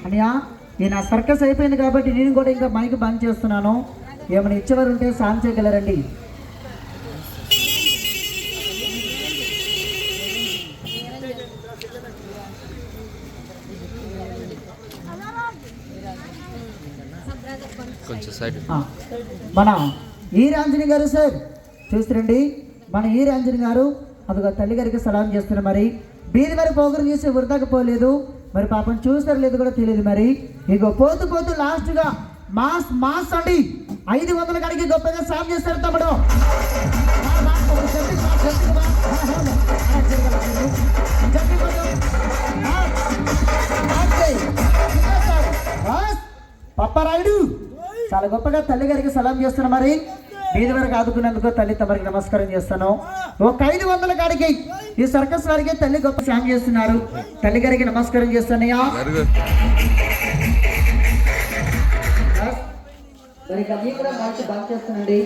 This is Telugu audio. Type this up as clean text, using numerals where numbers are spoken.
అనియా ఈ నా సర్కస్ అయిపోయింది కాబట్టి నేను కూడా ఇంకా మైక్ బంద్ చేస్తున్నాను. ఏమైనా ఇచ్చేవారు ఉంటే సాయం చేయగలరండి. మన ఈరాంజని గారు సార్ చూస్తారండి. మన ఈరాంజని గారు అదిగో తల్లి గారికి సలాం చేస్తున్నారు. మరి బీది మరి పోగరు చేసి వృధాకు పోలేదు. మరి పాపం చూస్తారు లేదు కూడా తెలియదు. మరి ఇగో పోతూ పోతూ లాస్ట్గా మాస్ మాస్ అండి 500 కాడికి గొప్పగా సాయం చేస్తారు తమ్ముడు. పప్పారాయుడు చాలా గొప్పగా తల్లి గారికి సలాం చేస్తున్నా. మరి బీది వరకు ఆదుకున్నందుకు తల్లి తమరికి నమస్కారం చేస్తాను. ఒక 500 కాడికి ఈ సర్కస్ వారికి తల్లి గొప్ప సాయం చేస్తున్నారు. తల్లి గారికి నమస్కారం చేస్తానయ్యా. మరి కూడా బంద్ చేస్తానండి.